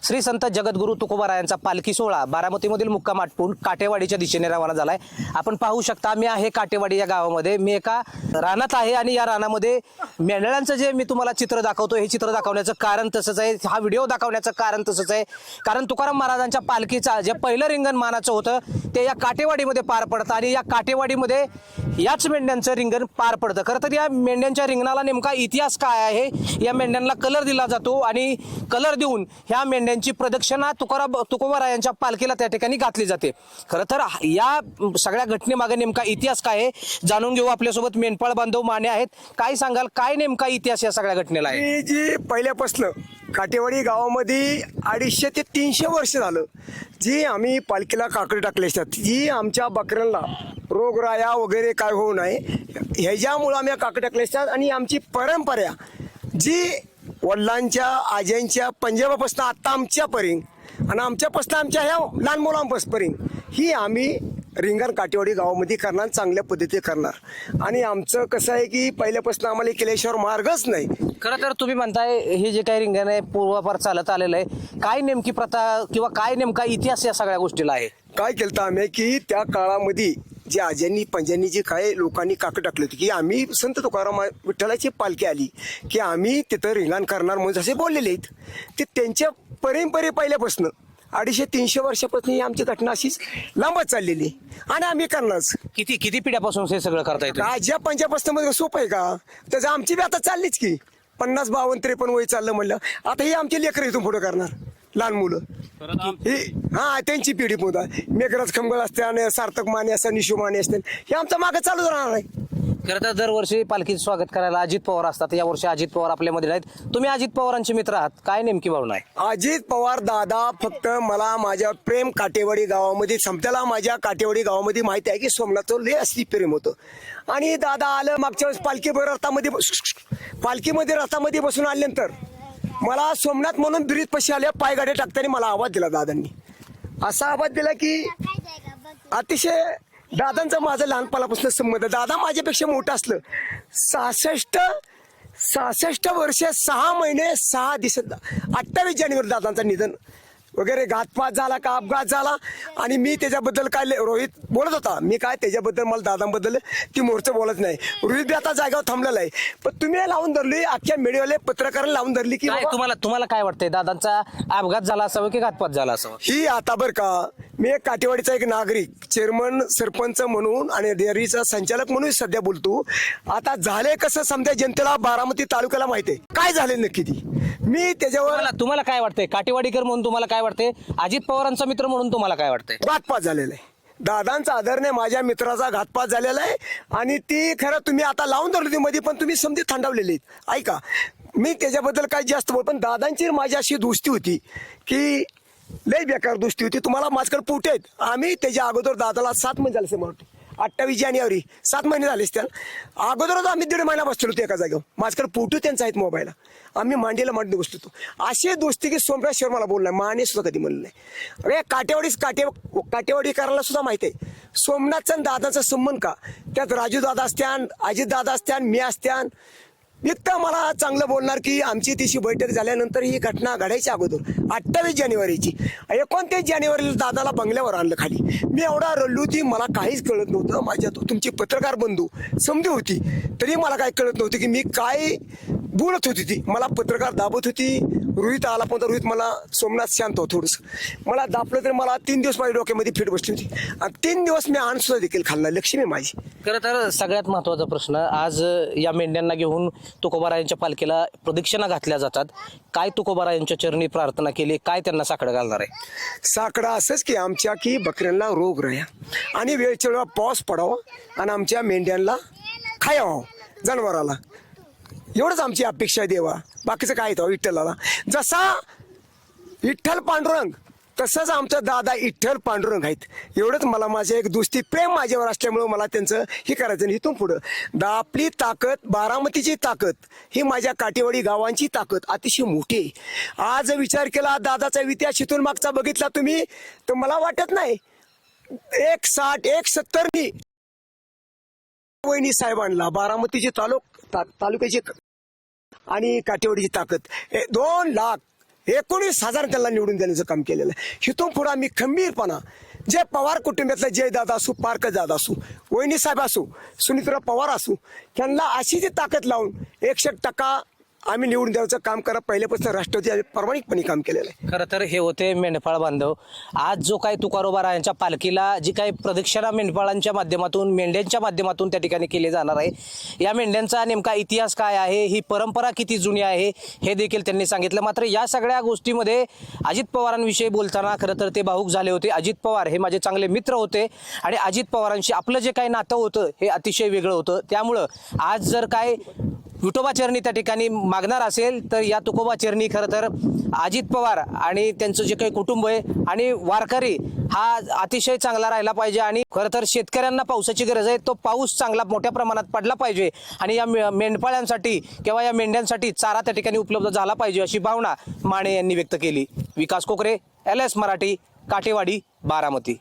श्री संत जगद्गुरू तुकोबारायांचा पालखी सोहळा बारामतीमधील मुक्काम आटपून काटेवाडीच्या दिशेने रवाना झालाय। आपण पाहू शकता मी आहे काटेवाडी या गावामध्ये। मी एका रानात आहे आणि या रानामध्ये मेंढरांचं जे मी तुम्हाला चित्र दाखवतो हे चित्र दाखवण्याचं कारण तसंच आहे, हा व्हिडिओ दाखवण्याचं कारण तसंच आहे, कारण तुकाराम महाराजांच्या पालखीचा जे पहिलं रिंगण मानाचं होतं ते या काटेवाडीमध्ये पार पडतं आणि या काटेवाडीमध्ये याच मेंढ्यांचं रिंगण पार पडतं। खरं तर या मेंढ्यांच्या रिंगणाला नेमका इतिहास काय आहे, या मेंढ्यांना कलर दिला जातो आणि कलर देऊन ह्या मेंढ्यांची प्रदक्षिणा तुकोबारायांच्या पालखीला त्या ठिकाणी घातली जाते। खरं तर या सगळ्या घटनेमागे नेमका इतिहास काय आहे जाणून घेऊ। आपल्यासोबत मेंढपाळ बांधव माने आहेत। काय सांगाल, काय नेमका इतिहास या सगळ्या घटनेला आहे? जी पहिल्यापासून काटेवाडी गावामध्ये 250 ते 300 वर्ष झालं जी आम्ही पालखीला काकडे टाकले असतात, जी आमच्या बकऱ्यांना रोगराया वगैरे काय होऊ नये ह्याच्यामुळं आम्ही काकडे टाकले असतात। आणि आमची परंपरा जी वडिलांच्या आज्यांच्या पंजाबापासून आता आमच्यापर्यंत आणि आमच्यापासून आमच्या ह्या लहान मुलांपासून ही आम्ही रिंगण काटेवाडी गावामध्ये करणार, चांगल्या पद्धतीने करणार। आणि आमचं कसं आहे की पहिल्यापासून आम्हाला केल्याशिवाय मार्गच नाही। खरं तर तुम्ही म्हणताय हे जे काही रिंगण आहे पूर्वापार चालत आलेलं आहे, काय नेमकी प्रथा किंवा काय नेमका इतिहास या सगळ्या गोष्टीला आहे? काय केलं आम्ही की त्या काळामध्ये जे आज्यांनी पंजांनी जे काय लोकांनी काकड टाकले होते की आम्ही संत तुकाराम विठ्ठलाची पालखी आली की आम्ही तिथं रिंगण करणार म्हणून असे बोललेले आहेत। ते त्यांच्या परंपरे पहिल्यापासून 250-300 वर्षापासून ही आमची घटना अशीच लांबच चाललेली आणि आम्ही करणारच। किती पिढ्यापासून हे सगळं करता येतं? आज्या पंजापासून मध्ये सोपं आहे का? त्याचं आमची बी आता चाललीच की 50, 52, 53 वय चाललं म्हणलं। आता ही आमची लेकरं इथून पुढे करणार, लहान मुलं ही हा त्यांची पिढी पुन्हा मेघराज खंबळ असते आणि सार्थक माने असतात, निशू माने असते, हे आमचं मागे चालूच राहणार आहे। खरं तर दरवर्षी पालखीचं स्वागत करायला अजित पवार असतात, या वर्षी अजित पवार आपल्यामध्ये नाहीत, तुम्ही अजित पवारांचे मित्र आहात, काय नेमकी भावना आहे? अजित पवार दादा फक्त मला माझ्या प्रेम काटेवाडी गावामध्ये समजायला माझ्या काटेवाडी गावामध्ये माहिती आहे की सोमनाथचं लय असली प्रेम होतं। आणि दादा आलं मागच्या वेळेस पालखीमध्ये रथामध्ये बसून आल्यानंतर मला सोमनाथ म्हणून ब्रिज पशी आल्या पायगाड्या टाकताना मला आवाज दिला दादांनी। असा आवाज दिला की अतिशय दादांचा माझं लहानपणापासून संबंध, दादा माझ्यापेक्षा मोठं असलं 66 वर्ष 6 महिने 6 दिवस 28 जानेवारी दादांचं निधन वगैरे घातपात झाला का अपघात झाला। आणि मी त्याच्याबद्दल काय रोहित बोलत होता, मी काय त्याच्याबद्दल मला दादांबद्दल ती मोर्चा बोलत नाही। रोहित बी आता जागावर थांबलेला आहे, पण तुम्ही लावून धरली अख्ख्या मीडियावाले पत्रकारांना लावून धरली की तुम्हाला काय वाटतंय, दादांचा अपघात झाला असावा की घातपात झाला असावा? ही आता बरं का, मी एक काटेवाडीचा एक नागरिक, चेअरमन सरपंच म्हणून आणि डेअरीचा संचालक म्हणून सध्या बोलतो। आता झालंय कसं समजा जनतेला बारामती तालुक्याला माहिती आहे काय झाले नक्की ती। मी त्याच्यावर तुम्हाला काय वाटतंय, काटेवाडीकर म्हणून तुम्हाला काय वाटतंय, अजित पवारांचा मित्र म्हणून तुम्हाला काय वाटतंय? घातपात झालेला आहे, दादांचा आदर नाही, माझ्या मित्राचा घातपात झालेला आहे। आणि ती खरं तुम्ही आता लावून धरली मध्ये, पण तुम्ही समजी थंडावलेली आहेत। ऐका, मी त्याच्याबद्दल काय जास्त बोल, पण दादांची माझी अशी दोस्ती होती की लय बेकार दोस्ती होती। तुम्हाला माझ्याकडे पोटे आहेत, आम्ही त्याच्या अगोदर दादाला 7 महिने झाले असं मला 28 जानेवारी 7 महिने झाले त्याला अगोदरच आम्ही 1.5 महिना बसलो होतो एका जागेवर। माझ्याकडे फोटो त्यांचा आहेत मोबाईलला, आम्ही मांडीला मांडणी बसलो होतो। अशी दोस्ती की सोमराज शर्मा मला बोलला, माने सुद्धा कधी म्हणलं नाही। अरे काटेवाडीकरांना सुद्धा माहिती आहे सोमनाथचा दादाचा संबंध का, त्यात राजू दादा असत्यान, अजित दादा असत्यान, मी असत्यान। इतकं मला चांगलं बोलणार की आमची तिशी बैठक झाल्यानंतर ही घटना घडायच्या अगोदर 28 जानेवारीची 29 जानेवारीला दादाला बंगल्यावर आणलं खाली। मी एवढा रडलो होती, मला काहीच कळत नव्हतं। माझ्या तुमची पत्रकार बंधू समजू होती तरी मला काय कळत नव्हतं की मी काय बोलत होती। ती मला पत्रकार दाबत होती। रोहित आला पण रोहित मला सोमनाथ शांत होतं थोडंसं, मला दाबलं तर मला 3 दिवस माझ्या डोक्यामध्ये फिट बसली होती आणि 3 दिवस मी अन्न सुद्धा देखील खाल्ला, लक्ष्मी माझी। खरं तर सगळ्यात महत्वाचा प्रश्न, आज या मेंढ्यांना घेऊन तुकोबारायांच्या पालखीला प्रदक्षिणा घातल्या जातात, काय तुकोबारायांच्या चरणी प्रार्थना केली, काय त्यांना साकडं घालणार आहे? साकडा असंच की आमच्या की बकऱ्यांना रोग राया आणि वेळच्या वेळा पाऊस पडावा आणि आमच्या मेंढ्यांना खायावं जनावराला, एवढंच आमची अपेक्षा आहे देवा। बाकीचं काय येतं विठ्ठलाला, जसा विठ्ठल पांडुरंग तसंच आमचा दादा विठ्ठल पांडुरंग आहेत। एवढंच मला माझे एक दोस्ती प्रेम माझ्यावर असल्यामुळं मला त्यांचं हे करायचं नाही। इथून पुढं आपली ताकद, बारामतीची ताकद ही माझ्या काटेवाडी गावांची ताकद अतिशय मोठी आहे। आज विचार केला दादाचा इतिहास इथून मागचा बघितला तुम्ही तर मला वाटत नाही 160-170 वहिनी साहेबांना बारामतीची तालुक्याची आणि काटेवाडीची ताकद 2 लाख 19,000 त्यांना निवडून देण्याचं काम केलेलं आहे. हिथून पुढे आम्ही खंबीरपणा जे पवार कुटुंबातले जयदादा असू, पारकदादा असू, वहिनी साहेब असू, सुनीतराव पवार असू, त्यांना अशी जी ताकद लावून 100% आम्ही निवडून द्यायचं काम करत पहिल्यापासून राष्ट्रवादी आम्ही प्रामाणिकपणे काम केलेलं आहे. खरं तर हे होते मेंढपाळ बांधव. आज जो काही तुकारोबारायांच्या पालखीला जी काही प्रदक्षिणा मेंढपाळांच्या माध्यमातून, मेंढ्यांच्या माध्यमातून त्या ठिकाणी केली जाणार आहे, या मेंढ्यांचा नेमका इतिहास काय आहे, ही परंपरा किती जुनी आहे हे देखील त्यांनी सांगितलं. मात्र या सगळ्या गोष्टीमध्ये अजित पवारांविषयी बोलताना खरं तर ते भावूक झाले होते. अजित पवार हे माझे चांगले मित्र होते आणि अजित पवारांशी आपलं जे काही नातं होतं हे अतिशय वेगळं होतं. त्यामुळं आज जर काय विठोबा चरणी त्या ठिकाणी मागणार असेल तर या तुकोबा चरणी खरं तर अजित पवार आणि त्यांचं जे काही कुटुंब आहे आणि वारकरी हा अतिशय चांगला राहिला पाहिजे. आणि खरं तर शेतकऱ्यांना पावसाची गरज आहे, तो पाऊस चांगला मोठ्या प्रमाणात पडला पाहिजे आणि या मेंढपाळ्यांसाठी किंवा या मेंढ्यांसाठी चारा त्या ठिकाणी उपलब्ध झाला पाहिजे अशी भावना माने यांनी व्यक्त केली. विकास कोकरे, LS मराठी, काटेवाडी, बारामती.